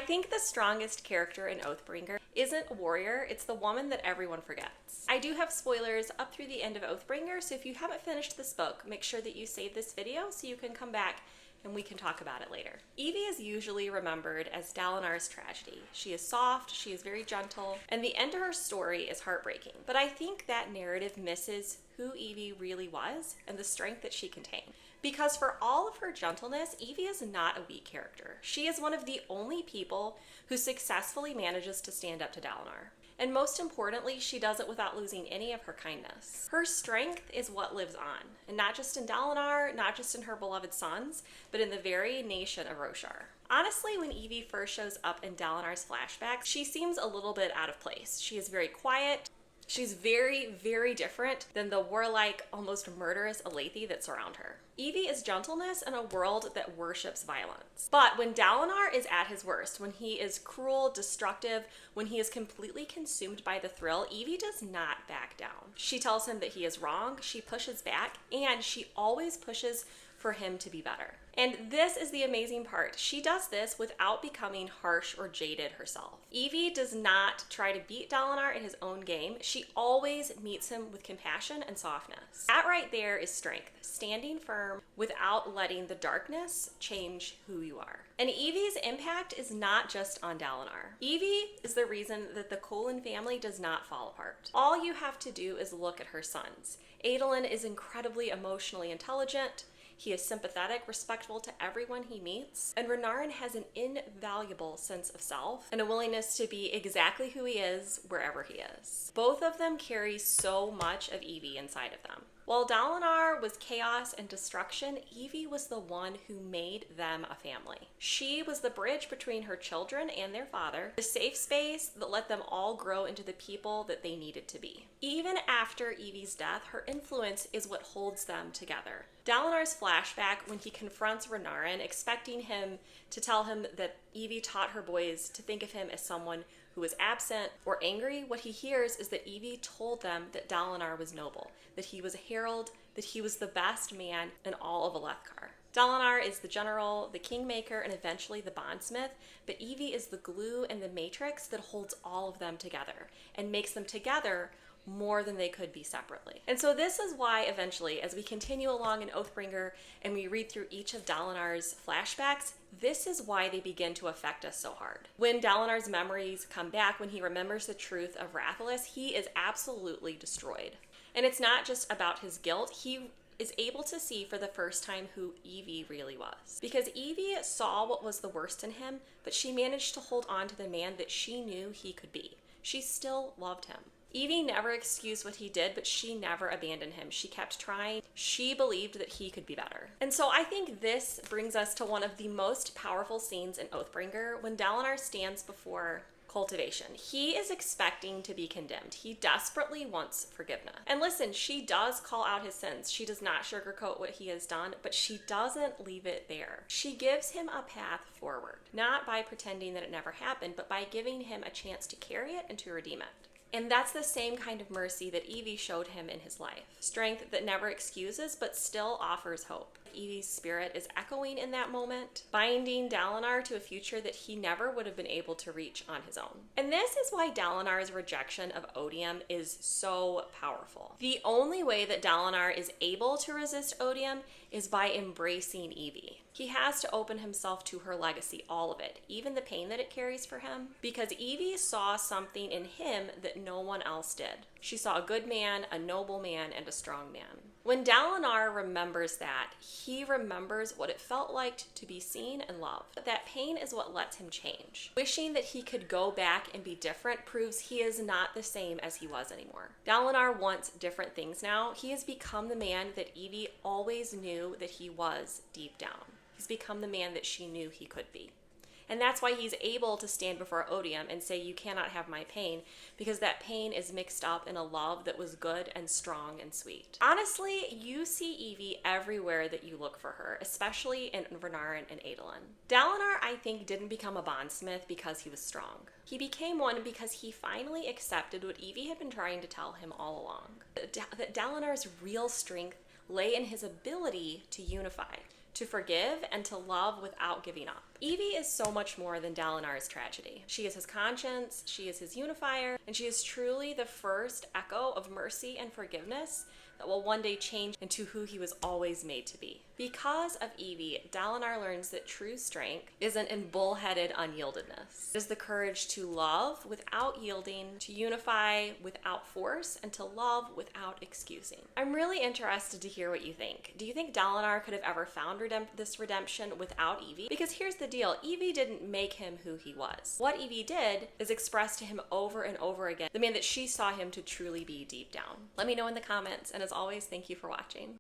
think the strongest character in Oathbringer isn't a warrior, it's the woman that everyone forgets. I do have spoilers up through the end of Oathbringer, so if you haven't finished this book, make sure that you save this video so you can come back and we can talk about it later. Evi is usually remembered as Dalinar's tragedy. She is soft, she is very gentle, and the end of her story is heartbreaking. But I think that narrative misses who Evi really was and the strength that she contained. Because for all of her gentleness, Evi is not a weak character. She is one of the only people who successfully manages to stand up to Dalinar. And most importantly, she does it without losing any of her kindness. Her strength is what lives on, and not just in Dalinar, not just in her beloved sons, but in the very nation of Roshar. Honestly, when Evi first shows up in Dalinar's flashbacks, she seems a little bit out of place. She is very quiet. She's very, very different than the warlike, almost murderous Alethi that surround her. Evi is gentleness in a world that worships violence. But when Dalinar is at his worst, when he is cruel, destructive, when he is completely consumed by the thrill, Evi does not back down. She tells him that he is wrong, she pushes back, and she always pushes for him to be better. And this is the amazing part. She does this without becoming harsh or jaded herself. Evi does not try to beat Dalinar in his own game. She always meets him with compassion and softness. That right there is strength, standing firm without letting the darkness change who you are. And Evi's impact is not just on Dalinar. Evi is the reason that the Kholin family does not fall apart. All you have to do is look at her sons. Adolin is incredibly emotionally intelligent. He is sympathetic, respectful to everyone he meets, and Renarin has an invaluable sense of self and a willingness to be exactly who he is wherever he is. Both of them carry so much of Evi inside of them. While Dalinar was chaos and destruction, Evi was the one who made them a family. She was the bridge between her children and their father, the safe space that let them all grow into the people that they needed to be. Even after Evi's death, her influence is what holds them together. Dalinar's flashback when he confronts Renarin, expecting him to tell him that Evi taught her boys to think of him as someone who was absent or angry, what he hears is that Evi told them that Dalinar was noble, that he was a herald, that he was the best man in all of Alethkar. Dalinar is the general, the kingmaker, and eventually the bondsmith, but Evi is the glue and the matrix that holds all of them together and makes them together more than they could be separately. And so this is why eventually, as we continue along in Oathbringer and we read through each of Dalinar's flashbacks, this is why they begin to affect us so hard. When Dalinar's memories come back, when he remembers the truth of Rathalos, he is absolutely destroyed. And it's not just about his guilt, he is able to see for the first time who Evi really was. Because Evi saw what was the worst in him, but she managed to hold on to the man that she knew he could be. She still loved him. Evi never excused what he did, but she never abandoned him. She kept trying. She believed that he could be better. And so I think this brings us to one of the most powerful scenes in Oathbringer when Dalinar stands before cultivation. He is expecting to be condemned. He desperately wants forgiveness. And listen, she does call out his sins. She does not sugarcoat what he has done, but she doesn't leave it there. She gives him a path forward, not by pretending that it never happened, but by giving him a chance to carry it and to redeem it. And that's the same kind of mercy that Evi showed him in his life. Strength that never excuses, but still offers hope. Evi's spirit is echoing in that moment, binding Dalinar to a future that he never would have been able to reach on his own. And this is why Dalinar's rejection of Odium is so powerful. The only way that Dalinar is able to resist Odium is by embracing Evi. He has to open himself to her legacy, all of it, even the pain that it carries for him, because Evi saw something in him that no one else did. She saw a good man, a noble man, and a strong man. When Dalinar remembers that, he remembers what it felt like to be seen and loved. That pain is what lets him change. Wishing that he could go back and be different proves he is not the same as he was anymore. Dalinar wants different things now. He has become the man that Evi always knew that he was deep down. He's become the man that she knew he could be. And that's why he's able to stand before Odium and say, you cannot have my pain, because that pain is mixed up in a love that was good and strong and sweet. Honestly, you see Evi everywhere that you look for her, especially in Renarin and Adolin. Dalinar, I think, didn't become a bondsmith because he was strong. He became one because he finally accepted what Evi had been trying to tell him all along. That Dalinar's real strength lay in his ability to unify, to forgive, and to love without giving up. Evi is so much more than Dalinar's tragedy. She is his conscience, she is his unifier, and she is truly the first echo of mercy and forgiveness that will one day change into who he was always made to be. Because of Evi, Dalinar learns that true strength isn't in bullheaded unyieldedness. It is the courage to love without yielding, to unify without force, and to love without excusing. I'm really interested to hear what you think. Do you think Dalinar could have ever found this redemption without Evi? Because here's the deal, Evi didn't make him who he was. What Evi did is express to him over and over again the man that she saw him to truly be deep down. Let me know in the comments, and as always, thank you for watching.